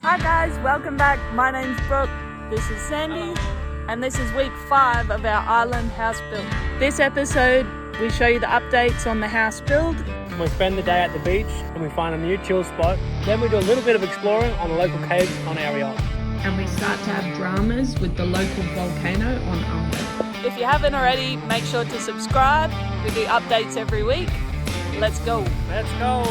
Hi guys, welcome back. My name's Brooke, this is Sandy, and this is week 5 of our island house build. This episode, we show you the updates on the house build. We spend the day at the beach and we find a new chill spot. Then we do a little bit of exploring on the local caves on our yacht. And we start to have dramas with the local volcano on Umber. If you haven't already, make sure to subscribe. We do updates every week. Let's go. Let's go!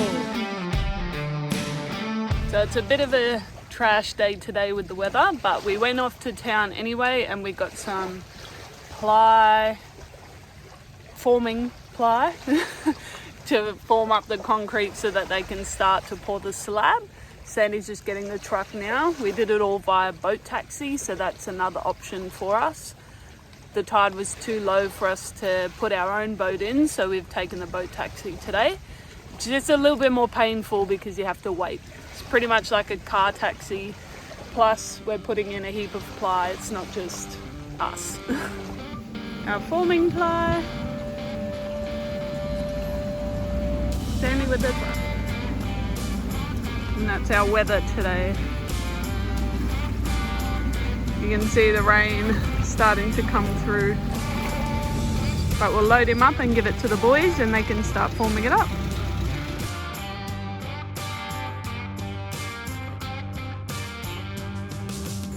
So it's a bit of a trash day today with the weather, but we went off to town anyway and we got some forming ply to form up the concrete so that they can start to pour the slab. Sandy's just getting the truck now. We did it all via boat taxi, so that's another option for us. The tide was too low for us to put our own boat in, so we've taken the boat taxi today. It's just a little bit more painful because you have to wait. It's pretty much like a car taxi, plus we're putting in a heap of ply. It's not just us. Our forming ply. Sandy with the truck. And that's our weather today. You can see the rain starting to come through. But we'll load him up and give it to the boys and they can start forming it up.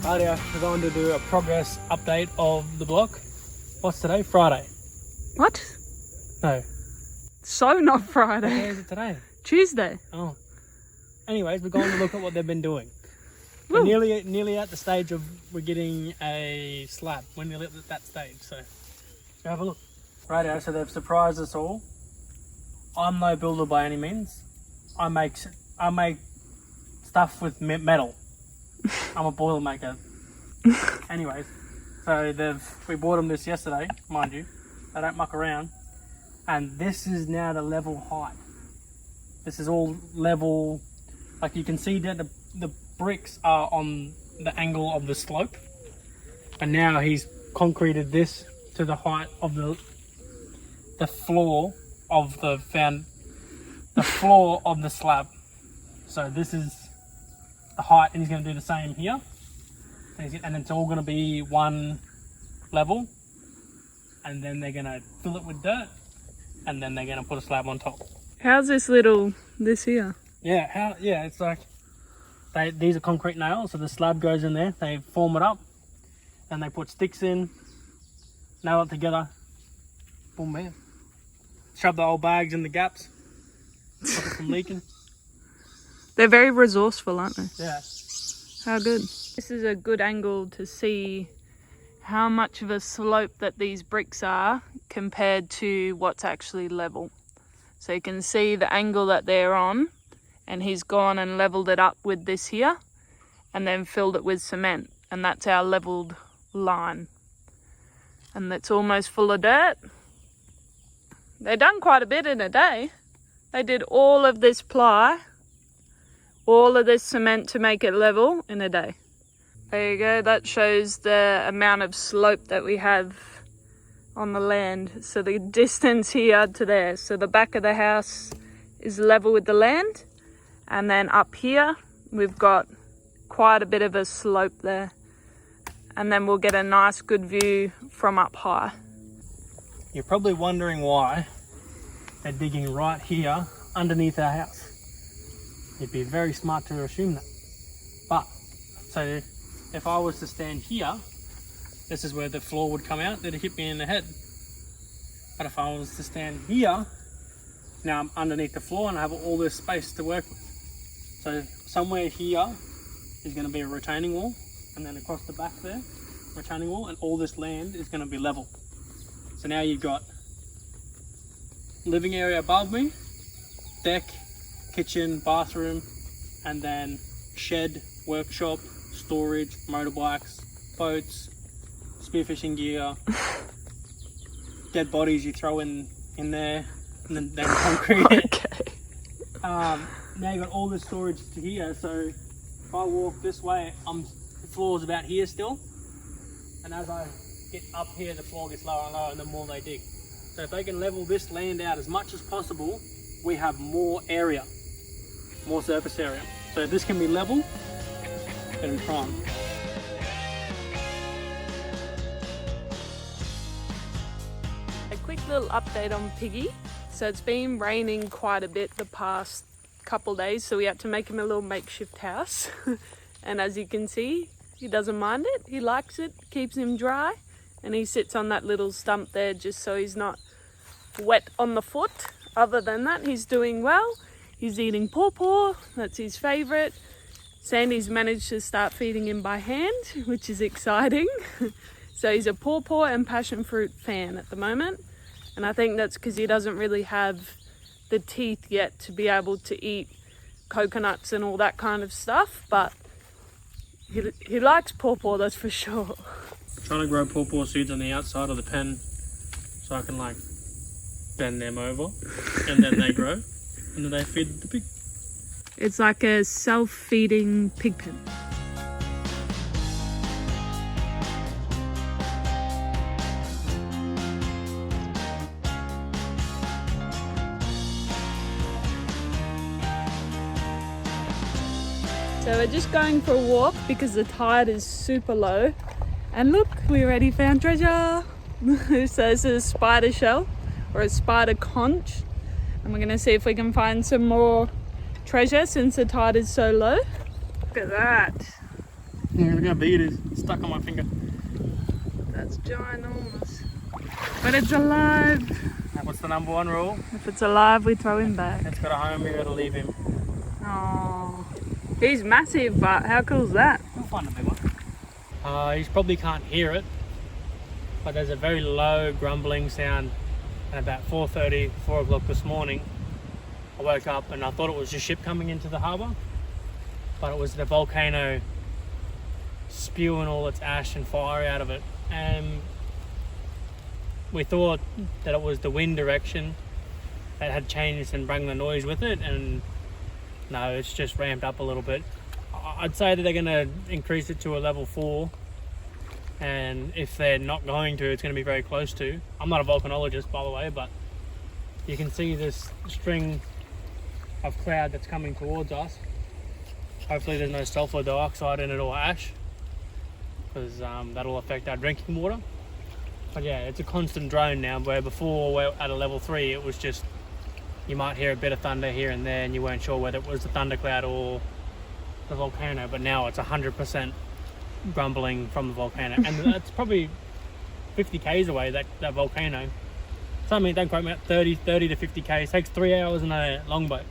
Rightio, we're going to do a progress update of the block. What's today? Friday. What? No. So not What Friday. day is it today? Tuesday. Oh. Anyways, we're going to look at what they've been doing. Woo. We're nearly at the stage of we're getting a slab. We're nearly at that stage, so go have a look. Rightio, so they've surprised us all. I'm no builder by any means. I make stuff with metal. I'm a boilermaker. Anyways, so we bought them this yesterday, mind you. They don't muck around. And this is now the level height. This is all level. Like you can see that the bricks are on the angle of the slope. And now he's concreted this to the height of the floor of the floor of the slab. So this is the height, and he's going to do the same here. And it's all going to be one level. And then they're going to fill it with dirt. And then they're going to put a slab on top. How's this here? Yeah, it's like these are concrete nails, so the slab goes in there, they form it up, and they put sticks in, nail it together, boom, bam. Shove the old bags in the gaps, stop it from leaking. They're very resourceful, aren't they? Yeah. How good. This is a good angle to see how much of a slope that these bricks are compared to what's actually level. So you can see the angle that they're on, and he's gone and leveled it up with this here and then filled it with cement, and that's our leveled line. And it's almost full of dirt. They've done quite a bit in a day. They did all of this ply, all of this cement to make it level in a day. There you go, that shows the amount of slope that we have on the land. So the distance here to there. So the back of the house is level with the land. And then up here, we've got quite a bit of a slope there. And then we'll get a nice good view from up high. You're probably wondering why they're digging right here underneath our house. You'd be very smart to assume that. But, so if I was to stand here, this is where the floor would come out, it'd hit me in the head. But if I was to stand here, now I'm underneath the floor and I have all this space to work with. So somewhere here is going to be a retaining wall, and then across the back there, retaining wall, and all this land is going to be level. So now you've got living area above me, deck, kitchen, bathroom, and then shed, workshop, storage, motorbikes, boats, spearfishing gear, dead bodies you throw in there, and then concrete it. Okay. Now you've got all this storage to here, so if I walk this way, the floor's about here still, and as I get up here, the floor gets lower and lower, and the more they dig. So if they can level this land out as much as possible, we have more area, more surface area. So if this can be level, Get him trying. A quick little update on Piggy. So it's been raining quite a bit the past couple days, so we had to make him a little makeshift house. And as you can see, he doesn't mind it. He likes it, keeps him dry, and he sits on that little stump there just so he's not wet on the foot. Other than that, he's doing well. He's eating pawpaw, that's his favourite. Sandy's managed to start feeding him by hand, which is exciting. So he's a pawpaw and passion fruit fan at the moment. And I think that's because he doesn't really have the teeth yet to be able to eat coconuts and all that kind of stuff. But he likes pawpaw, that's for sure. I'm trying to grow pawpaw seeds on the outside of the pen so I can like bend them over and then they grow and then they feed the pig. It's like a self-feeding pig pen. So we're just going for a walk because the tide is super low. And look, we already found treasure. So this is a spider shell or a spider conch. And we're gonna see if we can find some more treasure since the tide is so low. Look at that. Yeah, look how big it is. It's stuck on my finger. That's ginormous. But it's alive. And what's the number one rule? If it's alive, we throw him back. It's got a home, we gotta leave him. Oh, he's massive, but how cool is that? We'll find a big one. You probably can't hear it, but there's a very low grumbling sound at about 4:30, 4 o'clock this morning. I woke up and I thought it was a ship coming into the harbour, but it was the volcano spewing all its ash and fire out of it. And we thought that it was the wind direction that had changed and brought the noise with it, and no, it's just ramped up a little bit. I'd say that they're going to increase it to a level 4, and if they're not going to, it's going to be very close to. I'm not a volcanologist, by the way, but you can see this string of cloud that's coming towards us. Hopefully there's no sulfur dioxide in it or ash, because that'll affect our drinking water. But yeah, it's a constant drone now, where before we're at a level 3, it was just, you might hear a bit of thunder here and there and you weren't sure whether it was the thundercloud or the volcano, but now it's 100% grumbling from the volcano. And that's probably 50 k's away, that volcano. So I mean, don't quote me, 30 to 50 k's. It takes 3 hours in a longboat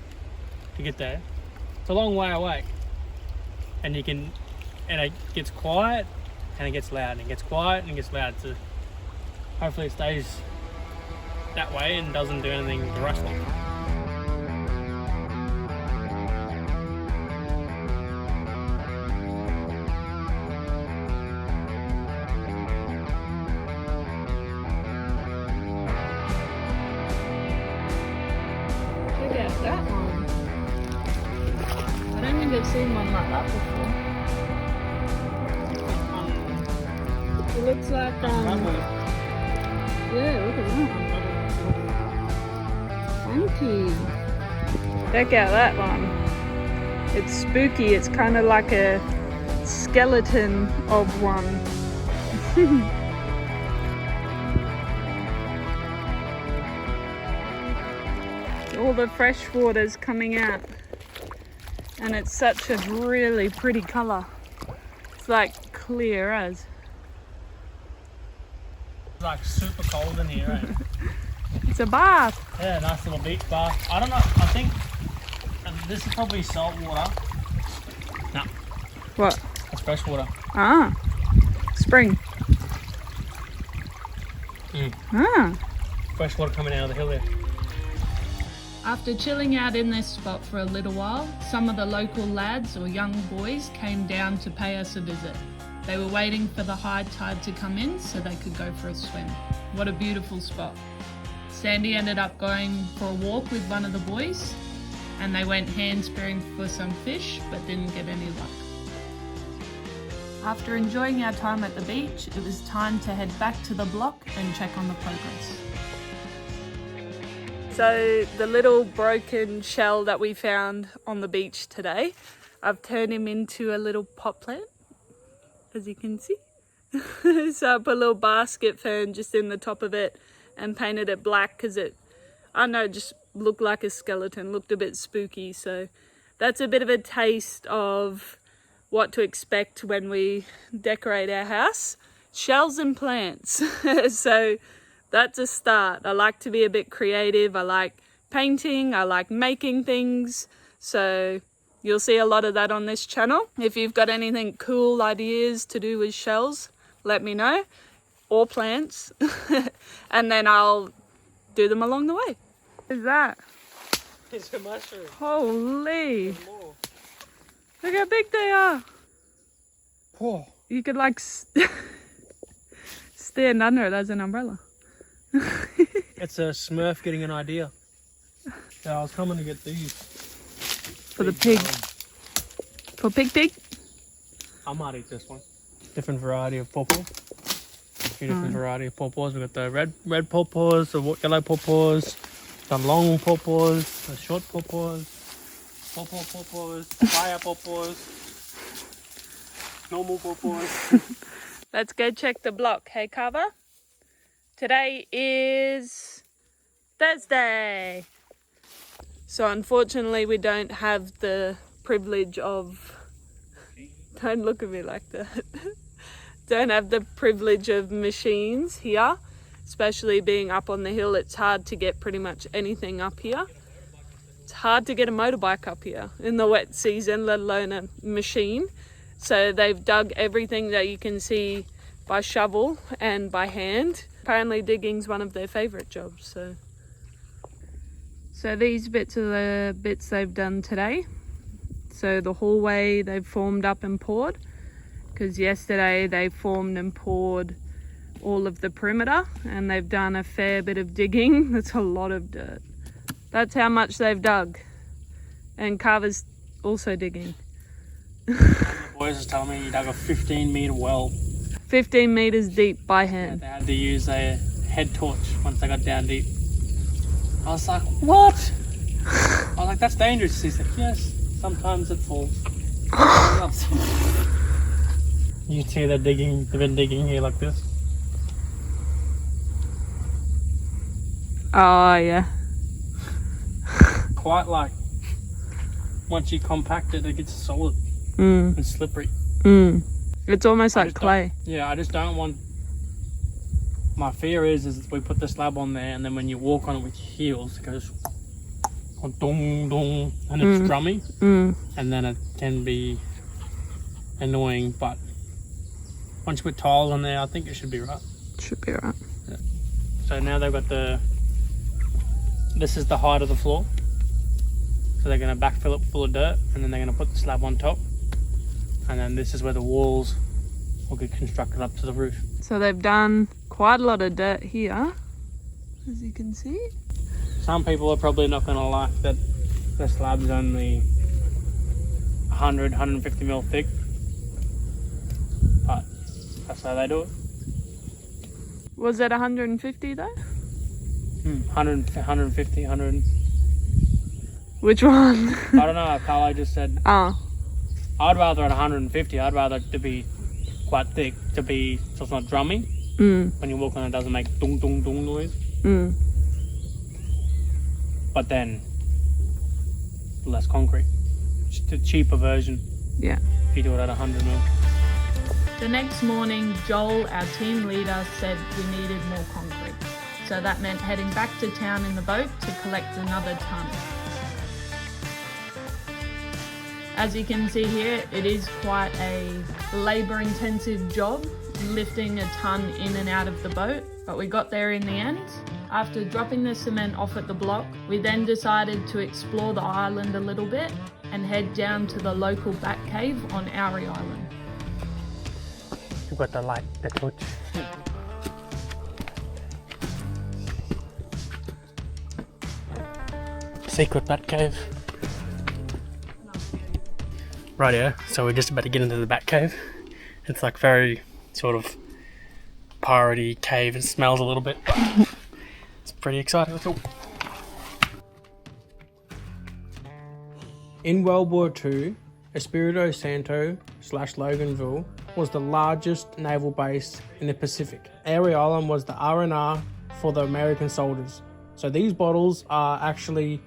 to get there. It's a long way away. And it gets quiet and it gets loud, and it gets quiet and it gets loud. So hopefully it stays that way and doesn't do anything to rustle. Look at that one. I don't think I've seen one like that before. It looks like yeah, look at that. Funky. Check out that one. It's spooky. It's kind of like a skeleton of one. All the fresh water's coming out, and it's such a really pretty colour. It's like clear as. It's like super cold in here, eh? It's a bath. Yeah, nice little beach bath. I don't know, I think this is probably salt water. No, What? it's fresh water. Ah, spring. Ah. Fresh water coming out of the hill there. After chilling out in this spot for a little while, some of the local lads or young boys came down to pay us a visit. They were waiting for the high tide to come in so they could go for a swim. What a beautiful spot. Sandy ended up going for a walk with one of the boys, and they went hand spearing for some fish but didn't get any luck. After enjoying our time at the beach, it was time to head back to the block and check on the progress. So the little broken shell that we found on the beach today, I've turned him into a little pot plant, as you can see. So I put a little basket fern just in the top of it and painted it black because it, I don't know, just looked like a skeleton, looked a bit spooky. So that's a bit of a taste of what to expect when we decorate our house. Shells and plants. So that's a start. I like to be a bit creative. I like painting. I like making things. So you'll see a lot of that on this channel. If you've got anything cool ideas to do with shells, let me know. Or plants. And then I'll do them along the way. What is that? It's a mushroom. Holy. Look how big they are. Oh. You could like stand under it as an umbrella. It's a Smurf getting an idea. Yeah, I was coming to get these. For the pig. For pig? I might eat this one. Different variety of pawpaw. A few different variety of pawpaws. We've got the red pawpaws, the yellow pawpaws, the long pawpaws, the short pawpaws, pawpaws, fire pawpaws, normal pawpaws. Let's go check the block, hey Carver? Today is Thursday. So unfortunately we don't have the privilege of, don't look at me like that. Don't have the privilege of machines here, especially being up on the hill. It's hard to get pretty much anything up here. It's hard to get a motorbike up here in the wet season, let alone a machine. So they've dug everything that you can see by shovel and by hand. Apparently digging's one of their favourite jobs. So these bits are the bits they've done today. So the hallway they've formed up and poured, because yesterday they formed and poured all of the perimeter, and they've done a fair bit of digging. That's a lot of dirt. That's how much they've dug. And Carver's also digging. The boys was telling me he dug a 15-metre well. 15 metres deep by hand. They had to use a head torch once they got down deep. I was like, what? I was like, that's dangerous. He said, yes, sometimes it falls. You can see they're digging, they've been digging here like this. Oh yeah. Quite like, once you compact it, it gets solid and slippery. It's almost like clay. Yeah, I just don't want, my fear is we put the slab on there and then when you walk on it with your heels, it goes dong dong and it's drummy and then it can be annoying, but once you put tiles on there, I think it should be right. Should be right. Yeah. So now they've got this is the height of the floor. So they're going to backfill it full of dirt and then they're going to put the slab on top. And then this is where the walls will get constructed up to the roof. So they've done quite a lot of dirt here, as you can see. Some people are probably not going to like that the slab's only 100, 150 mil thick. But that's how they do it. Was it 150 though? 100, 150, 100. Which one? I don't know. Carlo just said, Oh. I'd rather at 150. I'd rather it to be quite thick, so it's not drummy. When you walk on it, doesn't make dung dung dung noise. But then less concrete. Just a cheaper version. Yeah. If you do it at 100 mil. The next morning, Joel, our team leader, said we needed more concrete. So that meant heading back to town in the boat to collect another tonne. As you can see here, it is quite a labour-intensive job, lifting a tonne in and out of the boat, but we got there in the end. After dropping the cement off at the block, we then decided to explore the island a little bit and head down to the local bat cave on Aurie Island. You've got the light, the torch. Secret bat cave. Right here, so we're just about to get into the bat cave. It's like very sort of piratey cave. It smells a little bit, but it's pretty exciting. Let's go. In World War II, Espiritu Santo / Loganville was the largest naval base in the Pacific. Airy Island was the R&R for the American soldiers. So these bottles are actually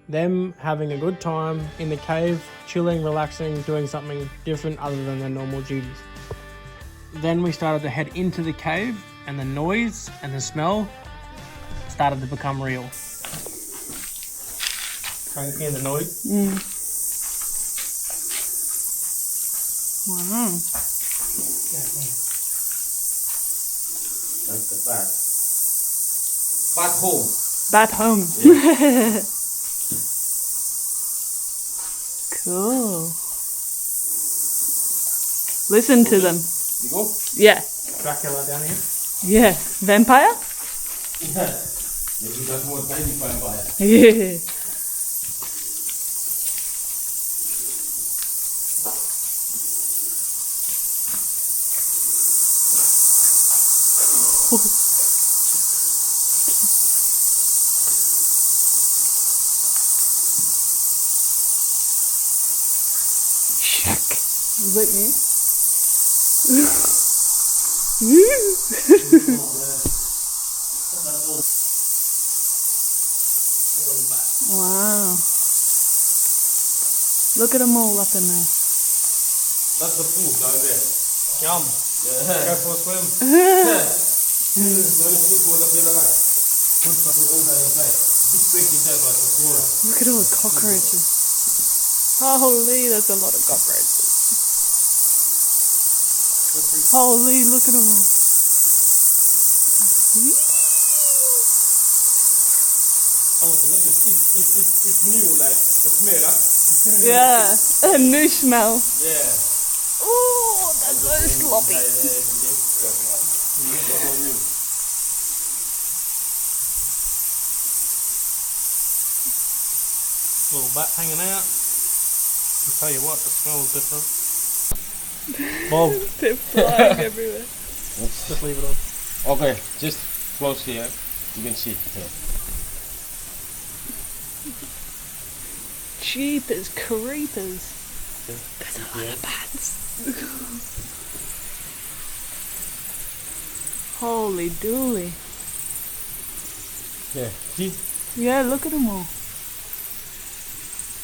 them having a good time in the cave, chilling, relaxing, doing something different other than their normal duties. Then we started to head into the cave, and the noise and the smell started to become real. Can you hear the noise? Wow. That's the back. Back home. Back home. Cool. Listen to them. You go? Yeah. Dracula down here. Yeah. Vampire? Yeah. Maybe that's what baby vampire. Yeah. Shuck. Is that you? Wow. Look at them all up in there. That's the pool down there. Yum. Yeah. Go for a swim. Don't speak what the feel like. Put the pool inside. Big space inside, but the floor. Look at all the cockroaches. Holy, there's a lot of cockroaches. Holy, look at them all. Oh, it's new, like the smell, huh? Yeah, a new smell. Yeah. Oh, that's so sloppy. Little bat hanging out. I'll tell you what, the smell is different. Bob, They're flying everywhere. just leave it on. Okay, just close here. You can see. Yeah. Jeepers creepers. There's a lot of bats. Holy dooly. Yeah. See? Yeah, look at them all.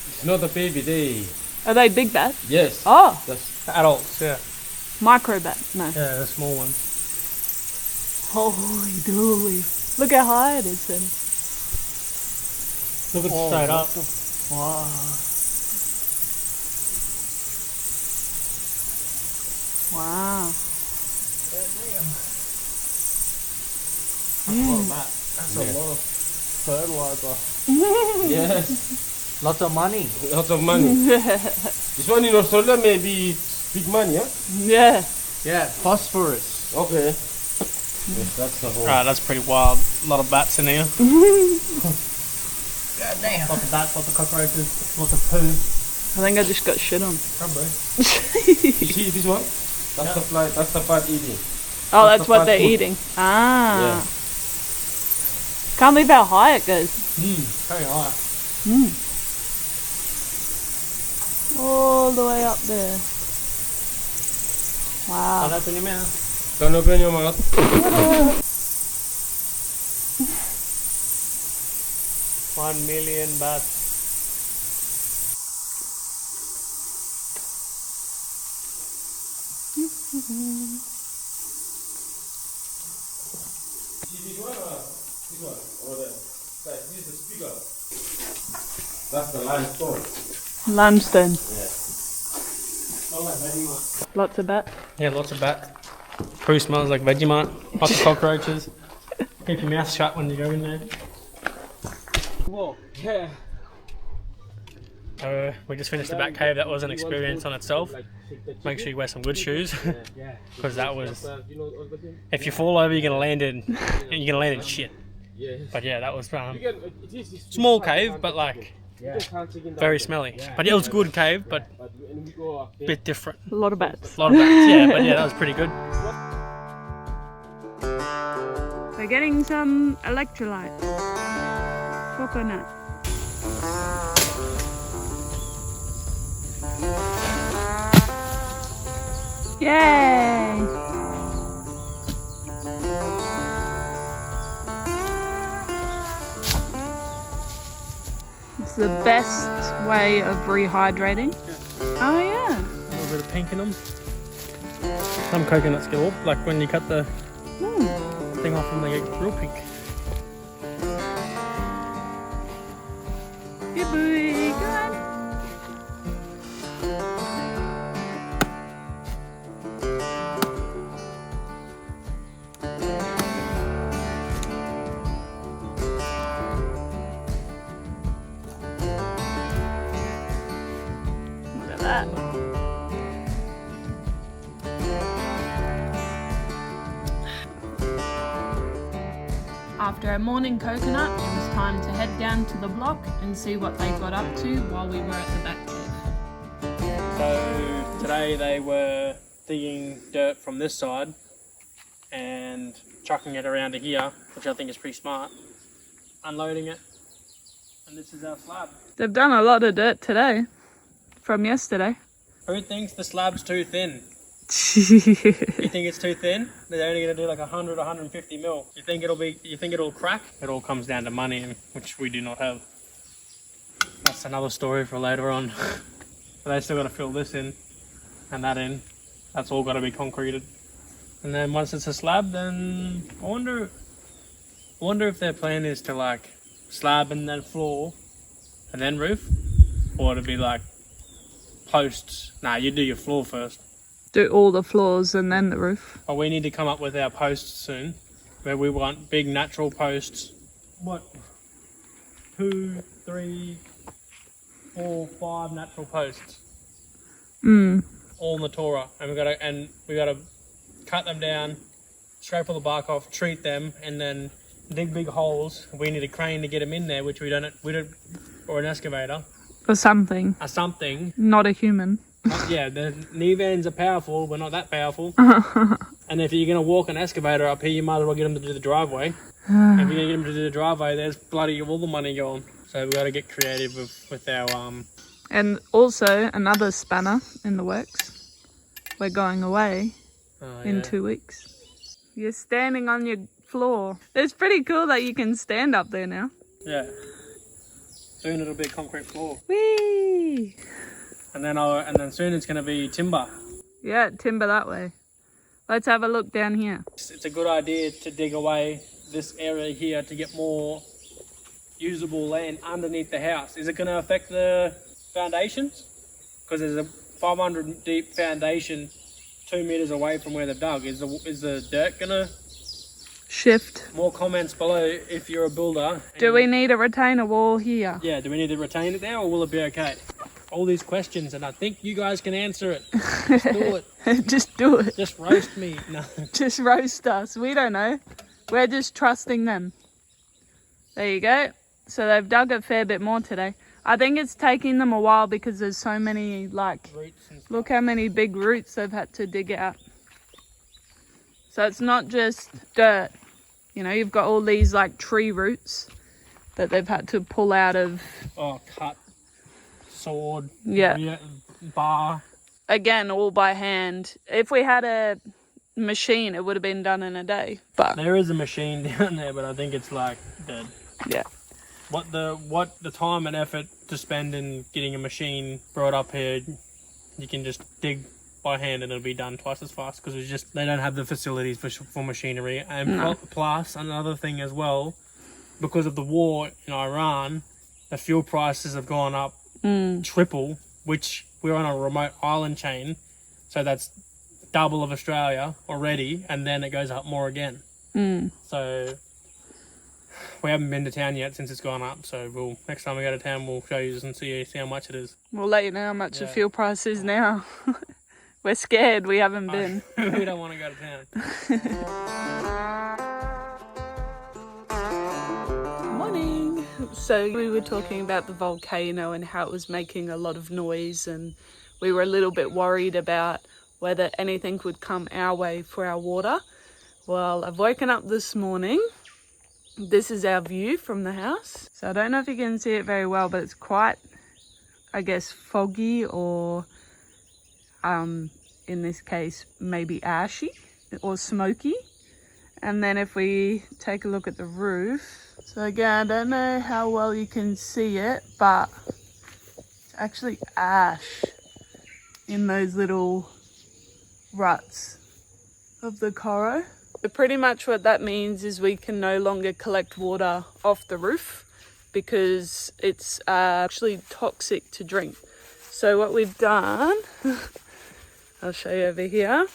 It's not a baby, they. Are they big bats? Yes. Oh, That's Adults, yeah. micro bat. No. Yeah, the small ones. Holy dooly. Look how high it is then. Look it straight up. Wow. Wow. That's a lot of fertilizer. yes. Lots of money. Lots of money. This one in Australia maybe big money, huh? Yeah. Yeah, phosphorus. Okay. Yes, that's the whole. Right, that's pretty wild. A lot of bats in here. God damn. Lots of bats, lots of cockroaches, lots of poo. I think I just got shit on. Probably. You see this one? That's the fly. That's the part eating. Oh, That's that's the what fat they're food. eating. Ah. Yeah. Can't believe how high it goes. Very high. All the way up there. Wow. Don't open your mouth. Don't open your mouth. 1 million bats. See this one or this one over there? Like, this is the speaker. That's the limestone. Limestone. Yeah. Lots of bats. Yeah, lots of bats. Poo smells like Vegemite. Lots of cockroaches. Keep your mouth shut when you go in there. Whoa. Yeah. We just finished the bat cave. That was an experience on itself. Make sure you wear some good shoes, because that was. If you fall over, you're gonna land in shit. But yeah, that was small cave, but like very smelly. But it was good cave, but a bit different. A lot of bats. A lot of bats, yeah. But yeah, that was pretty good. We're getting some electrolytes. Coconut. Yay! It's the best way of rehydrating. Oh yeah. A little bit of pink in them. Some coconuts get all, like when you cut the thing off and they get real pink. Good boy, go on. Look at that. After our morning coconut, it was time to head down to the block and see what they got up to while we were at the back cave. So today they were digging dirt from this side and chucking it around to here, which I think is pretty smart. Unloading it, and this is our slab. They've done a lot of dirt today from yesterday. Who thinks the slab's too thin? You think it's too thin? They're only going to do like 100, 150 mil. You think it'll crack? It all comes down to money, which we do not have. That's another story for later on. But they still got to fill this in and that in. That's all got to be concreted. And then once it's a slab, then I wonder if their plan is to like slab and then floor and then roof, or to be like posts. Nah, you do your floor first. Do all the floors and then the roof. But we need to come up with our posts soon, where we want big natural posts. What? 2, 3, 4, 5 natural posts. All in the Torah, and we gotta cut them down, scrape all the bark off, treat them, and then dig big holes. We need a crane to get them in there, which we don't, or an excavator. Or something. Or something. Not a human. Yeah, the knee vans are powerful, but not that powerful. And if you're going to walk an excavator up here, you might as well get them to do the driveway. If you're going to get them to do the driveway, there's bloody all the money going. So we've got to get creative with our... And also another spanner in the works. We're going away in 2 weeks. You're standing on your floor. It's pretty cool that you can stand up there now. Yeah. Soon it'll be a concrete floor. Whee! And then soon it's going to be timber. Yeah, timber that way. Let's have a look down here. It's a good idea to dig away this area here to get more usable land underneath the house. Is it going to affect the foundations? Because there's a 500 deep foundation 2 meters away from where they've dug. Is the dirt going to shift? More comments below if you're a builder. Do we need a retainer wall here? Yeah, do we need to retain it there, or will it be okay? All these questions, and I think you guys can answer it. Just do it. Just do it. Just roast me. No. Just roast us. We don't know. We're just trusting them. There you go. So they've dug a fair bit more today. I think it's taking them a while because there's so many, like, Roots and stuff. Look how many big roots they've had to dig out. So it's not just dirt. You know, you've got all these, like, tree roots that they've had to pull out of. Oh, cut. Sword. Yeah. Bar. Again, all by hand. If we had a machine, it would have been done in a day. But There is a machine down there, but I think it's like dead. yeah. What the time and effort to spend in getting a machine brought up here, you can just dig by hand and it'll be done twice as fast, because they don't have the facilities for machinery. And plus another thing as well, because of the war in Iran, the fuel prices have gone up triple, which we're on a remote island chain, so that's double of Australia already, and then it goes up more again. So we haven't been to town yet since it's gone up, so next time we go to town we'll show you and see how much it is. We'll let you know how much the fuel price is now. We're scared, we haven't been. We don't want to go to town. Morning. So we were talking about the volcano and how it was making a lot of noise, and we were a little bit worried about whether anything would come our way for our water. Well, I've woken up this morning. This is our view from the house. So I don't know if you can see it very well, but it's quite, I guess, foggy or in this case, maybe ashy or smoky. And then if we take a look at the roof, so again, I don't know how well you can see it, but it's actually ash in those little ruts of the corro. So pretty much what that means is we can no longer collect water off the roof because it's actually toxic to drink. So what we've done, I'll show you over here.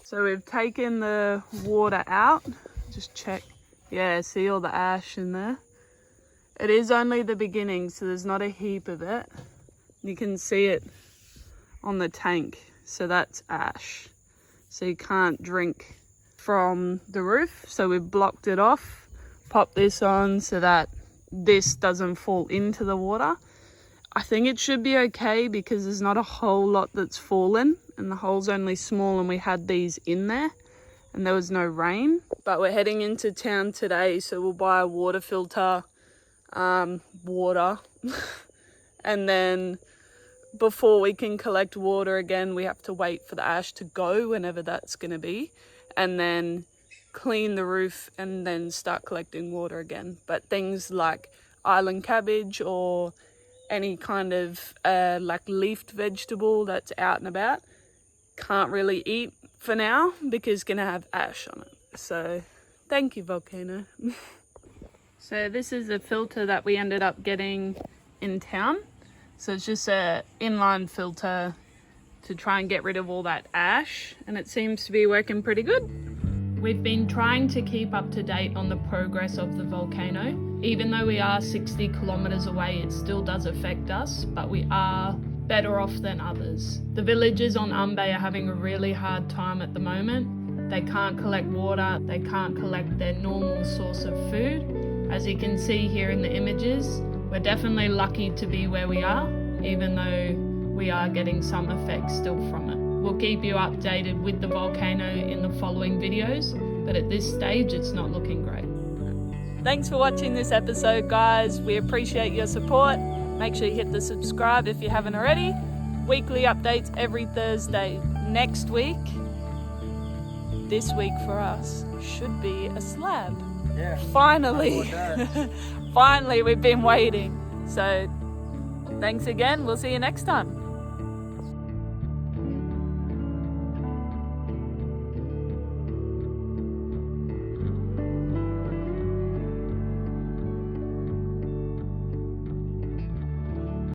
So we've taken the water out, just check. Yeah, see all the ash in there? It is only the beginning, so there's not a heap of it. You can see it on the tank, so that's ash. So you can't drink from the roof. So we've blocked it off, popped this on so that this doesn't fall into the water. I think it should be okay because there's not a whole lot that's fallen and the hole's only small, and we had these in there and there was no rain. But we're heading into town today, so we'll buy a water filter, water. And then before we can collect water again, we have to wait for the ash to go, whenever that's going to be, and then clean the roof and then start collecting water again. But things like island cabbage or any kind of like leafed vegetable that's out and about, can't really eat for now because it's gonna have ash on it. So thank you, Volcano. So this is a filter that we ended up getting in town. So it's just a inline filter to try and get rid of all that ash, and it seems to be working pretty good. We've been trying to keep up to date on the progress of the volcano. Even though we are 60 kilometers away, it still does affect us, but we are better off than others. The villagers on Ambe are having a really hard time at the moment. They can't collect water, they can't collect their normal source of food. As you can see here in the images, we're definitely lucky to be where we are, even though we are getting some effects still from it. We'll keep you updated with the volcano in the following videos, but at this stage it's not looking great. Thanks for watching this episode, guys. We appreciate your support. Make sure you hit the subscribe if you haven't already. Weekly updates every Thursday. Next week, this week for us, should be a slab. Yeah. Finally. Finally, we've been waiting. So thanks again. We'll see you next time.